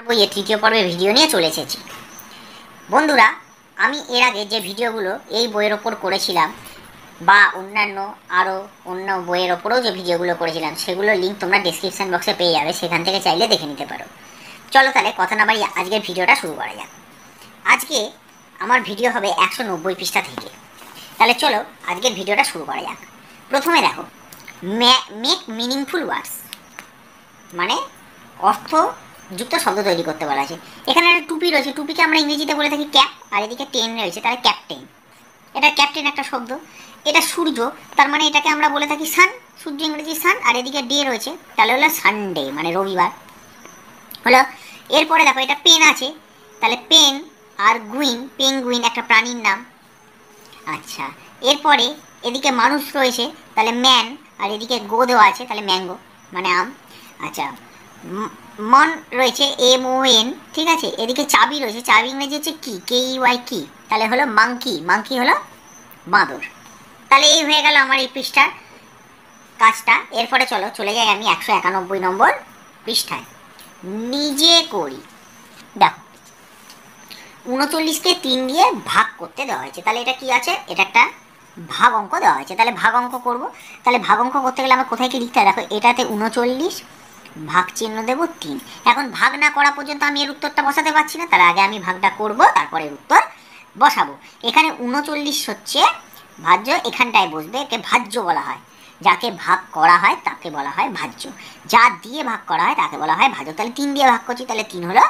বইয়ের তৃতীয় পর্বে ভিডিও নিয়ে চলে এসেছি। বন্ধুরা, আমি এর আগে যে ভিডিওগুলো এই বইয়ের ওপর করেছিলাম বা অন্যান্য আরও অন্য বইয়ের ওপরেও যে ভিডিওগুলো করেছিলাম সেগুলোর লিঙ্ক তোমরা ডেসক্রিপশন বক্সে পেয়ে যাবে, সেখান থেকে চাইলে দেখে নিতে পারো। চলো তাহলে কথা না বাড়িয়ে আজকের ভিডিওটা শুরু করা যাক। আজকে আমার ভিডিও হবে 190 পৃষ্ঠা থেকে। তাহলে চলো আজকের ভিডিওটা শুরু করা যাক। প্রথমে দেখো, মেক মিনিংফুল ওয়ার্ডস মানে অর্থযুক্ত শব্দ তৈরি করতে বলা আছে। এখানে একটা টুপি রয়েছে, টুপিকে আমরা ইংরেজিতে বলে থাকি ক্যাপ, আর এদিকে টেন রয়েছে, তাহলে ক্যাপ্টেন। এটা ক্যাপ্টেন একটা শব্দ। এটা সূর্য, তার মানে এটাকে আমরা বলে থাকি সান, সূর্য ইংরেজি সান, আর এদিকে ডে রয়েছে, তাহলে হলো সানডে মানে রবিবার হলো। এরপরে দেখো এটা পেন আছে, তাহলে পেন আর গুইন, পেঙ্গুইন একটা প্রাণীর নাম। আচ্ছা, এরপরে এদিকে মানুষ রয়েছে, তাহলে ম্যান, আর এদিকে গো দেওয়া আছে, তাহলে ম্যাঙ্গো মানে আম। আচ্ছা, মন রয়েছে MON, ঠিক আছে। এদিকে চাবি রয়েছে, চাবি ইংরেজি হচ্ছে কি, KEY কি, তাহলে হলো মাংকি, মাংকি হলো বাঁদর। তাহলে এই হয়ে গেল আমার এই পৃষ্ঠার কাজটা। এরপরে চলো চলে যাই আমি 191 নম্বর পৃষ্ঠায়। নিজে করি। দেখো 39কে 3 দিয়ে ভাগ করতে দেওয়া হয়েছে, তাহলে এটা কি আছে, এটা একটা ভাগ অঙ্ক দেওয়া হয়েছে। তাহলে ভাগ অঙ্ক করবো, তাহলে ভাগ অঙ্ক করতে গেলে আমার কোথায় কি লিখতে হয়, দেখো এটাতে 39 ভাগ চিহ্ন দেবো 3। এখন ভাগ না করা পর্যন্ত আমি এর উত্তরটা বসাতে পারছি না, তার আগে আমি ভাগটা করব, তারপরে এর উত্তর বসাবো। এখানে 39 হচ্ছে ভাজ্য, এখানটায় বসবে, একে ভাজ্য বলা হয়। যাকে ভাগ করা হয় তাকে বলা হয় ভাজ্য, যা দিয়ে ভাগ করা হয় তাকে বলা হয় ভাজক। তাহলে 3 দিয়ে ভাগ করছি, তাহলে 3 হলো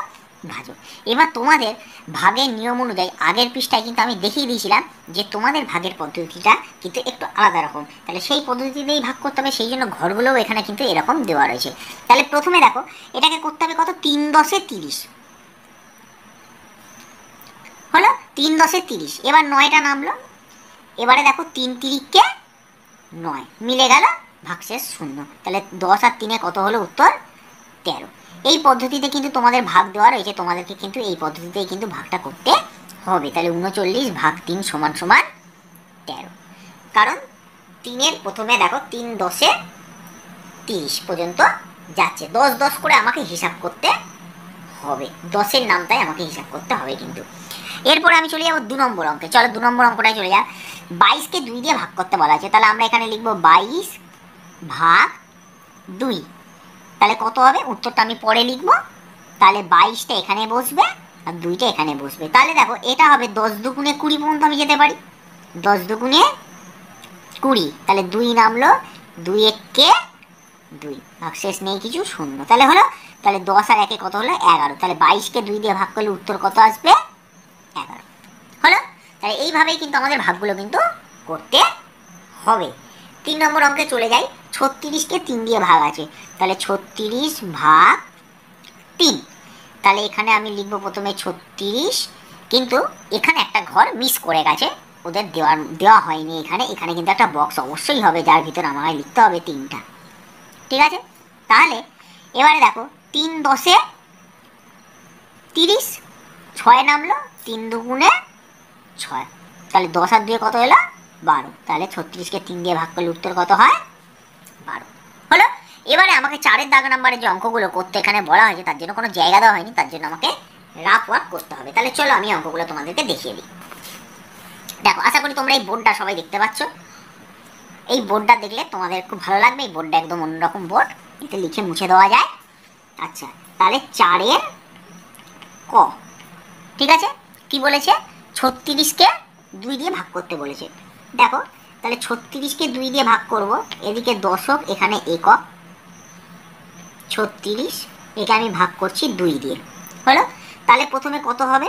ভাজক। এবার তোমাদের ভাগের নিয়ম অনুযায়ী আগের পৃষ্ঠায় কিন্তু আমি দেখিয়ে দিয়েছিলাম যে তোমাদের ভাগের পদ্ধতিটা কিন্তু একটু আলাদা রকম, তাহলে সেই পদ্ধতিতেই ভাগ করতে হবে, সেই জন্য ঘরগুলোও এখানে কিন্তু এরকম দেওয়া রয়েছে। তাহলে প্রথমে দেখো এটাকে করতে হবে কত, 3 10 30 হলো, 3 10 30। এবার 9টা নামলো, এবারে দেখো 3 3কে 9 মিলে গেল, ভাগশেষ 0। তাহলে 10 আর 3 কত হলো উত্তর 13। এই পদ্ধতিতে কিন্তু তোমাদের ভাগ দেওয়া রয়েছে, তোমাদেরকে কিন্তু এই পদ্ধতিতেই কিন্তু ভাগটা করতে হবে। তাহলে 39 ভাগ 3 সমান সমান 13, কারণ 3-এর প্রথমে দেখো 3 10 30 পর্যন্ত যাচ্ছে, 10 10 করে আমাকে হিসাব করতে হবে, 10-এর নামটাই আমাকে হিসাব করতে হবে কিন্তু। এরপরে আমি চলে যাবো 2 নম্বর অঙ্কে। চলো 2 নম্বর অঙ্কটায় চলে যা। 22কে 2 দিয়ে ভাগ করতে বলা আছে, তাহলে আমরা এখানে লিখবো 22 ভাগ 2, তাহলে কত হবে উত্তরটা আমি পরে লিখবো। তাহলে 22টা এখানে বসবে আর 2টা এখানে বসবে, তাহলে দেখো এটা হবে 10 দুগুণে 20 পর্যন্ত আমি যেতে পারি, 10 দুগুণে 20, তাহলে 2 নামলো, 2 1কে 2, ভাগশেষ নেই কিছু, 0। তাহলে হলো, তাহলে 10 আর 1 কত হলো 11, তাহলে 22কে 2 দিয়ে ভাগ করলে উত্তর কত আসবে 11 হলো। তাহলে এইভাবেই কিন্তু আমাদের ভাগগুলো কিন্তু করতে হবে। 3 নম্বর অঙ্কে চলে যাই। 36কে 3 দিয়ে ভাগ আছে, তাহলে 36 ভাগ 3, তাহলে এখানে আমি লিখবো প্রথমে 36, কিন্তু এখানে একটা ঘর মিস করে গেছে, ওদের দেওয়া হয়নি এখানে, এখানে কিন্তু একটা বক্স অবশ্যই হবে যার ভিতরে আমাকে লিখতে হবে 3টা, ঠিক আছে। তাহলে এবারে দেখো 3 10 30, 6 নামলো, 3 দুগুণে 6, তাহলে 10 আর 2 কত হলো 12, তাহলে 36কে 3 দিয়ে ভাগ করলে উত্তর কত হয় 12 হলো। এবারে আমাকে 4-এর দাগ নাম্বারের যে অঙ্কগুলো করতে এখানে বলা হয়েছে তার জন্য কোনো জায়গা দেওয়া হয়নি, তার জন্য আমাকে রাফ ওয়ার্ক করতে হবে। তাহলে চলো আমি অঙ্কগুলো তোমাদেরকে দেখিয়ে দিই। দেখো আশা করি তোমরা এই বোর্ডটা সবাই দেখতে পাচ্ছ, এই বোর্ডটা দেখলে তোমাদের খুব ভালো লাগবে। এই বোর্ডটা একদম অন্যরকম বোর্ড, এতে লিখে মুছে দেওয়া যায়। আচ্ছা, তাহলে 4-এর ক, ঠিক আছে, কি বলেছে 36কে 2 দিয়ে ভাগ করতে বলেছে। দেখো তাহলে 36কে 2 দিয়ে ভাগ করব, এদিকে দশক এখানে একক, 36 একে আমি ভাগ করছি 2 দিয়ে হলো। তাহলে প্রথমে কত হবে,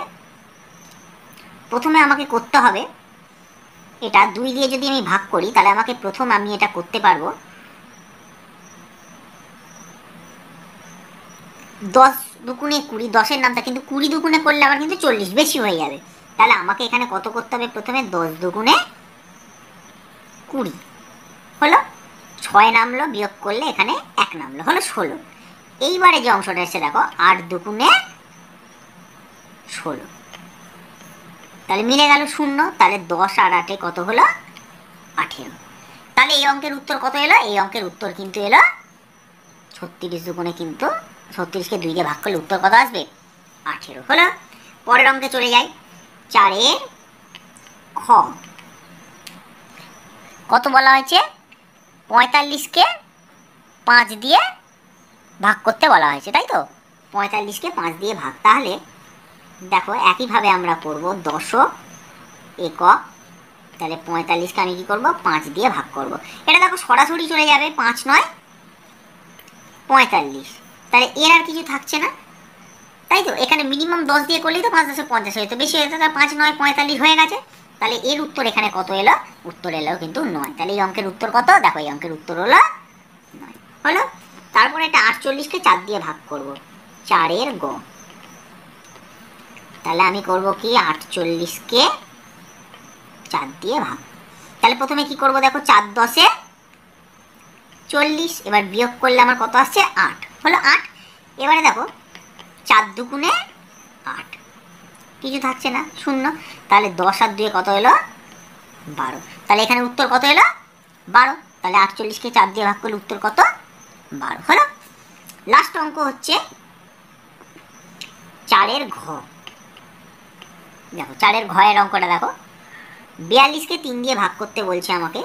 প্রথমে আমাকে করতে হবে এটা 2 দিয়ে যদি আমি ভাগ করি, তাহলে আমাকে প্রথম আমি এটা করতে পারবো 10 দুগুণে 20, 10-এর নামটা কিন্তু 20 দুগুণে করলে আবার কিন্তু 40 বেশি হয়ে যাবে। তাহলে আমাকে এখানে কত করতে হবে, প্রথমে 10 দুগুণে 20 হলো, 6 নামলো, বিয়োগ করলে এখানে 1 নামলো, হলো 16। এইবারে যে অংশটা এসে দেখো 8 দুগুণে 16, তাহলে মিলে গেল 0, তাহলে 10 আর 8 কত হলো 18। তাহলে এই অঙ্কের উত্তর কত এলো, এই অঙ্কের উত্তর কিন্তু এলো 36 দুগুণে কিন্তু 36কে 2 দিয়ে ভাগ করলে উত্তর কত আসবে? 18। হলো। পরের অঙ্কে চলে যাই। 4-এর খ। কত বলা হয়েছে? 45কে 5 দিয়ে ভাগ করতে বলা হয়েছে, তাই তো? 45কে 5 দিয়ে ভাগ। তাহলে দেখো একইভাবে আমরা করব 10 একক। তাহলে 45কে আমি কি করব? 5 দিয়ে ভাগ করব। এটা দেখো সরাসরি চলে যাবে, 5 9 45। তাহলে এর আর কিছু থাকছে না, তাই তো? এখানে মিনিমাম 10 দিয়ে করলেই তো 5 10 50 হতো, বেশি হতো। তাহলে 5 9 45 হয়ে গেছে। তাহলে এর উত্তর এখানে কত এলো? উত্তর এলো কিন্তু 9। তাহলে এই অঙ্কের উত্তর কত? দেখো এই অঙ্কের উত্তর হলো 9। হলো। তারপরে এটা 48কে 4 দিয়ে ভাগ করব। 4-এর গ। তাহলে আমি করব কি? 48কে 4 দিয়ে ভাগ। তাহলে প্রথমে কি করব? দেখো 4 10 40। এবার বিয়োগ করলে আমার কত আসছে? 8। হলো 8। এবারে দেখো 4 দুগুণে 8, কিছু থাকছে না, শূন্য। তাহলে 10 আর 2 কত এলো? 12। তাহলে এখানে উত্তর কত এলো? 12। তাহলে 48কে 4 দিয়ে ভাগ করলে উত্তর কত? 12। হলো। লাস্ট অঙ্ক হচ্ছে 4-এর ঘ। দেখো 4-এর ঘ এর অঙ্কটা দেখো। 42কে 3 দিয়ে ভাগ করতে বলছে আমাকে।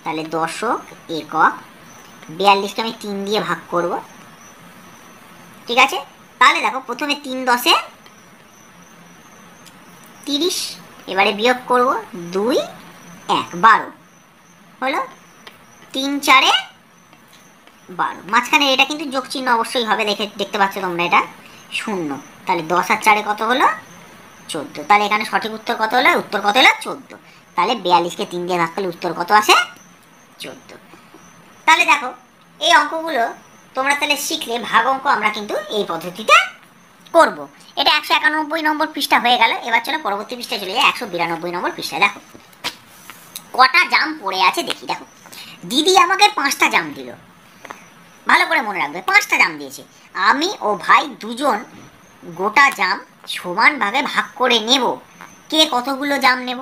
তাহলে দশক একক। 42কে আমি 3 দিয়ে ভাগ করব, ঠিক আছে? তাহলে দেখো প্রথমে 3 10 30। এবারে বিয়োগ করব 2 1 12। হলো। 3 4 12। মাঝখানে এটা কিন্তু যোগ চিহ্ন অবশ্যই হবে, দেখতে পাচ্ছ তোমরা, এটা 0। তাহলে 10 আর 4 কত হলো? 14। তাহলে এখানে সঠিক উত্তর কত হলো? উত্তর কত হলো? 14। তাহলে 42কে 3 দিয়ে ভাগ করলে উত্তর কত আসে? 14। তাহলে দেখো এই অঙ্কগুলো তোমরা তাহলে শিখলে, ভাগ অঙ্ক আমরা কিন্তু এই পদ্ধতিতে করব। এটা 191 নম্বর পৃষ্ঠা হয়ে গেল। এবার চলো পরবর্তী পৃষ্ঠায় চলে যাই, 192 নম্বর পৃষ্ঠায়। দেখো কটা জাম পড়ে আছে দেখি। দেখো দিদি আমাকে 5টা জাম দিল। ভালো করে মনে রাখবে, 5টা জাম দিয়েছে। আমি ও ভাই দুজন গোটা জাম সমান ভাগে ভাগ করে নেব। কে কতগুলো জাম নেব?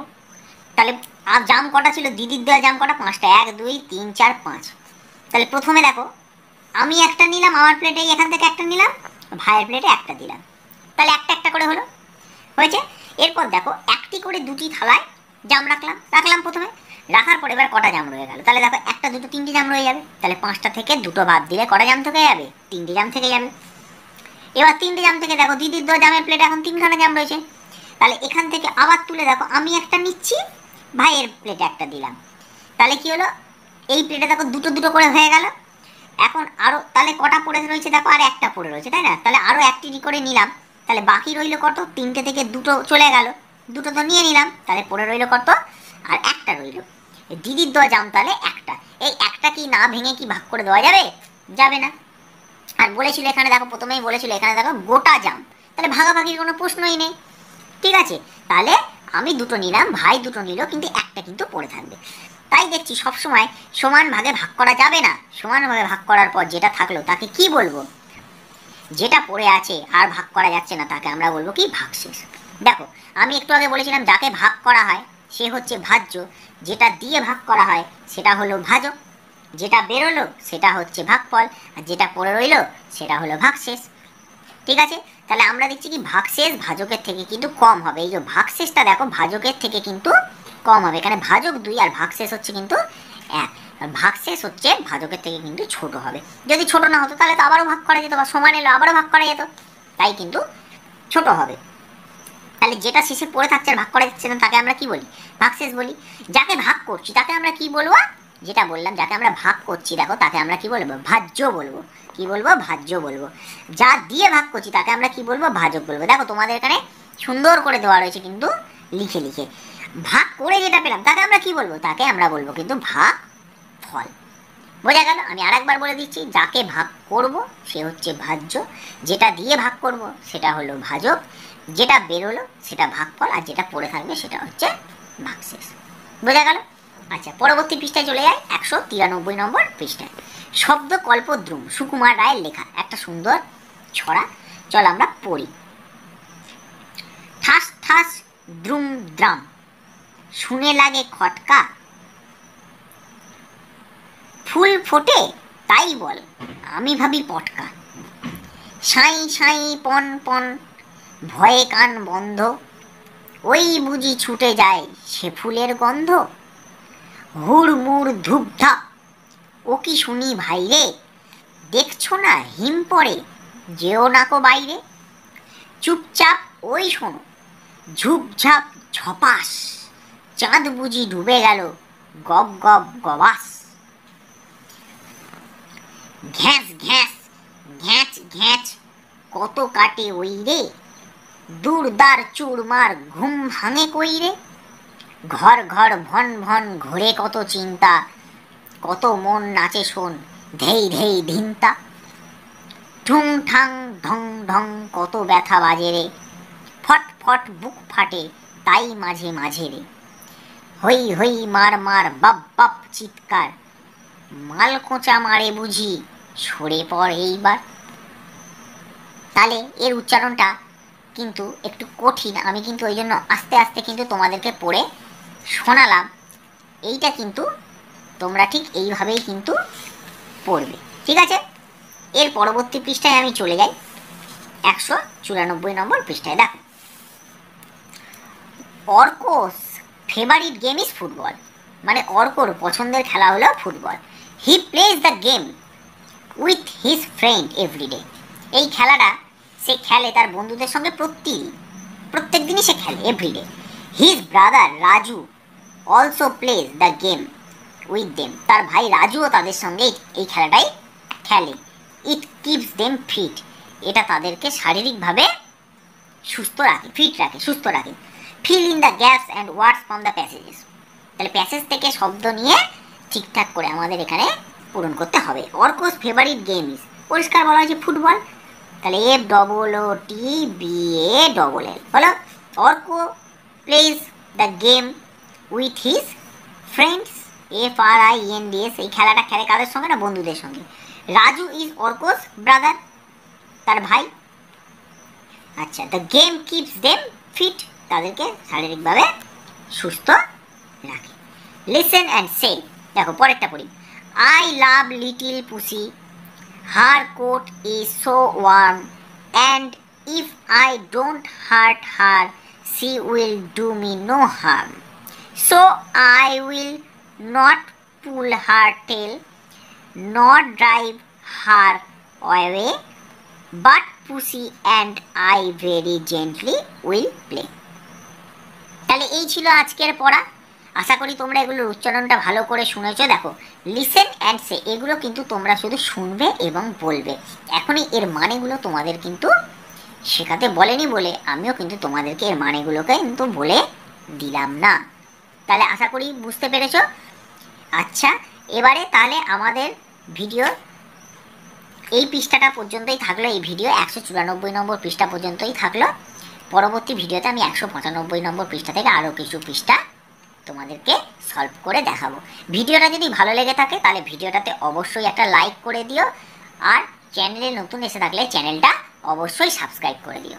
তাহলে আর জাম কটা ছিল? দিদির দেওয়া জাম কটা? 5টা। 1 2 3 4 5। তাহলে প্রথমে দেখো আমি একটা নিলাম, আমার প্লেটে এখান থেকে একটা নিলাম, ভাইয়ের প্লেটে একটা দিলাম। তাহলে একটা একটা করে হলো, হয়েছে। এরপর দেখো একটি করে 2টি থালায় জাম রাখলাম প্রথমে। রাখার পর এবার কটা জাম রয়ে গেল? তাহলে দেখো 1 2 3টি জাম রয়ে যাবে। তাহলে 5টা থেকে 2টো বাদ দিলে কটা জাম থেকে যাবে? 3টি জাম থেকে যাবে। এবার 3টি জাম থেকে দেখো দিদির দেওয়া জামের প্লেটে এখন 3খানা জাম রয়েছে। তাহলে এখান থেকে আবার তুলে দেখো আমি একটা নিচ্ছি, ভাইয়ের প্লেটে একটা দিলাম। তাহলে কি হলো? এই প্লেটে দেখো 2 2 করে হয়ে গেল। এখন আরও তাহলে কটা পড়ে রয়েছে? দেখো আর একটা পড়ে রয়েছে, তাই না? তাহলে আরও একটি করে নিলাম। তাহলে বাকি রইল কত? 3টে থেকে 2টো চলে গেল, 2টো তো নিয়ে নিলাম। তাহলে পড়ে রইল কত? আর একটা রইল। দিদির দেওয়া জাম তাহলে একটা। এই একটা কি না ভেঙে কি ভাগ করে দেওয়া যাবে? যাবে না। আর বলেছিল এখানে দেখো, প্রথমেই বলেছিল এখানে দেখো গোটা জাম, তাহলে ভাগাভাগির কোনো প্রশ্নই নেই, ঠিক আছে? তাহলে আমি 2টো নিলাম, ভাই 2টো নিল, কিন্তু একটা কিন্তু পড়ে থাকবে। তাই দেখছি সবসময় সমান ভাগে ভাগ করা যাবে না। সমান ভাগে ভাগ করার পর যেটা থাকলো তাকে কি বলবো? যেটা পড়ে আছে আর ভাগ করা যাচ্ছে না তাকে আমরা বলবো কি? ভাগশেষ। দেখো আমি একটু আগে বলেছিলাম যাকে ভাগ করা হয় সে হচ্ছে ভাজ্য, যেটা দিয়ে ভাগ করা হয় সেটা হলো ভাজক, যেটা বেরোলো সেটা হচ্ছে ভাগফল, আর যেটা পড়ে রইলো সেটা হলো ভাগশেষ, ঠিক আছে? তাহলে আমরা দেখছি কি ভাগশেষ ভাজকের থেকে কিন্তু কম হবে। এই যে ভাগশেষটা দেখো ভাজকের থেকে কিন্তু কম হবে। এখানে ভাজক 2 আর ভাগশেষ হচ্ছে কিন্তু 1। ভাগশেষ হচ্ছে ভাজকের থেকে কিন্তু ছোট হবে। যদি ছোট না হতো তাহলে তো আবারও ভাগ করা যেত, বা সমান এলো আবারও ভাগ করা যেত, তাই কিন্তু ছোট হবে। তাহলে যেটা শেষে পড়ে থাকছে আর ভাগ করা যাচ্ছে না তাকে আমরা কি বলি? ভাগশেষ বলি। যাকে ভাগ করছি তাকে আমরা কি বলবো? যেটা বললাম যাকে আমরা ভাগ করছি দেখো তাকে আমরা কি বলবো? ভাজ্য বলবো। কি বলবো? ভাজ্য বলবো। যা দিয়ে ভাগ করছি তাকে আমরা কি বলবো? ভাজক বলবো। দেখো তোমাদের এখানে সুন্দর করে দেওয়া রয়েছে কিন্তু লিখে লিখে। ভাগ করে যেটা পেলাম তাকে আমরা কি বলবো? তাকে আমরা বলবো কিন্তু ভাগ ফল। বোঝা গেল? আমি আরেকবার বলে দিচ্ছি, যাকে ভাগ করব সে হচ্ছে ভাজ্য, যেটা দিয়ে ভাগ করব সেটা হলো ভাজক, যেটা বেরোলো সেটা ভাগফল, আর যেটা পড়ে থাকবে সেটা হচ্ছে ভাগশেষ। বোঝা গেল? আচ্ছা পরবর্তী পৃষ্ঠায় চলে যায়, 193 নম্বর পৃষ্ঠায়। শব্দ কল্পদ্রুম সুকুমার রায়ের লেখা একটা সুন্দর ছড়া, চল আমরা পড়ি। ঠাস ঠাস দ্রুম দ্রাম শুনে লাগে খটকা, ফুল ফোটে তাই বল আমি ভাবি পটকা। সাঁই সাঁই পন পন, ভয়ে কান বন্ধ, ওই বুঝি ছুটে যায় সে ফুলের গন্ধ। হুড়মুড় ধূপধাপ, ও কি শুনি ভাইরে, দেখছো না হিম পড়ে, যেও নাকো বাইরে। চুপচাপ ওই শোনো, ঝুপঝাপ ঝপাস, চাঁদ বুঝি ডুবে গেল, গব গব গবাস। ঘ্যাঁচ ঘ্যাঁচ, ঘ্যাঁচ ঘ্যাঁচ, কত কাটে ওই রে, দুর্দার চুরমার ঘুম ভাঙে কই রে। ঘর ঘর ভন ভন ঘোরে কত চিন্তা, কত মন নাচে শোন, ধেই ধেই ধিনতা। ঠুং ঠাং ঢং ঢং, কত ব্যথা বাজে রে, ফট ফট বুক ফাটে, তাই মাঝে মাঝে রে। হই হই মার মার, বাপ বাপ চিৎকার, মাল কোঁচা মারে বুঝি, সরে পড় এইবার। তাহলে এর উচ্চারণটা কিন্তু একটু কঠিন, আমি কিন্তু ওই জন্য আস্তে আস্তে কিন্তু তোমাদেরকে পড়ে শোনালাম। এইটা কিন্তু তোমরা ঠিক এইভাবেই কিন্তু পড়বে, ঠিক আছে। এর পরবর্তী পৃষ্ঠায় আমি চলে যাই, 194 নম্বর পৃষ্ঠায়। দেখো, Arko's favourite game is football, মানে অর্কর পছন্দের খেলা হলো football. He plays the game with his friend every day, এই খেলাটা সে খেলে তার বন্ধুদের সঙ্গে প্রত্যেক দিনই সে খেলে, every day. His brother Raju also plays the game with them, তার ভাই রাজুও তাদের সঙ্গে এই খেলাটাই খেলে। ইট কিপস দেম ফিট, এটা তাদেরকে শারীরিকভাবে সুস্থ রাখে, ফিট রাখে, সুস্থ রাখে। Fill in the gaps and words from the passages, তাহলে প্যাসেজ থেকে শব্দ নিয়ে ঠিকঠাক করে আমাদের এখানে পূরণ করতে হবে। অর্কস ফেভারিট গেম ইজ, পরিষ্কার বলা হয়েছে ফুটবল, তাহলে FOOTBALL হলো। Arko plays the game with his friends, FRIENDS, এই খেলাটা খেলে কাদের সঙ্গে না, বন্ধুদের সঙ্গে। রাজু ইজ অর্কস ব্রাদার, তার ভাই। আচ্ছা, the game keeps them fit, তাদেরকে শারীরিকভাবে সুস্থ রাখে। লিসেন অ্যান্ড সে, দেখো পরেরটা পড়ি। I love little pussy, her coat is so warm, and if I don't hurt her, she will do me no harm. So I will not pull her tail, not drive her away, but pussy and I very gently will play. তাহলে এই ছিল আজকের পড়া। আশা করি তোমরা এগুলোর উচ্চারণটা ভালো করে শুনেছো। দেখো, লিসেন অ্যান্ড সে, এগুলো কিন্তু তোমরা শুধু শুনবে এবং বলবে। এখনই এর মানেগুলো তোমাদের কিন্তু শেখাতে বলেনি বলে আমিও কিন্তু তোমাদেরকে এর মানেগুলোকে কিন্তু বলে দিলাম না। তাহলে আশা করি বুঝতে পেরেছো। আচ্ছা, এবারে তাহলে আমাদের ভিডিও এই পৃষ্ঠাটা পর্যন্তই থাকলো, এই ভিডিও 194 নম্বর পৃষ্ঠা পর্যন্তই থাকলো। পরবর্তী ভিডিওতে আমি 195 নম্বর পৃষ্ঠা থেকে আরও কিছু পৃষ্ঠা তোমাদেরকে সলভ করে দেখাবো। ভিডিওটা যদি ভালো লেগে থাকে তাহলে ভিডিওটাতে অবশ্যই একটা লাইক করে দিও, আর চ্যানেলে নতুন এসে থাকলে চ্যানেলটা অবশ্যই সাবস্ক্রাইব করে দিও।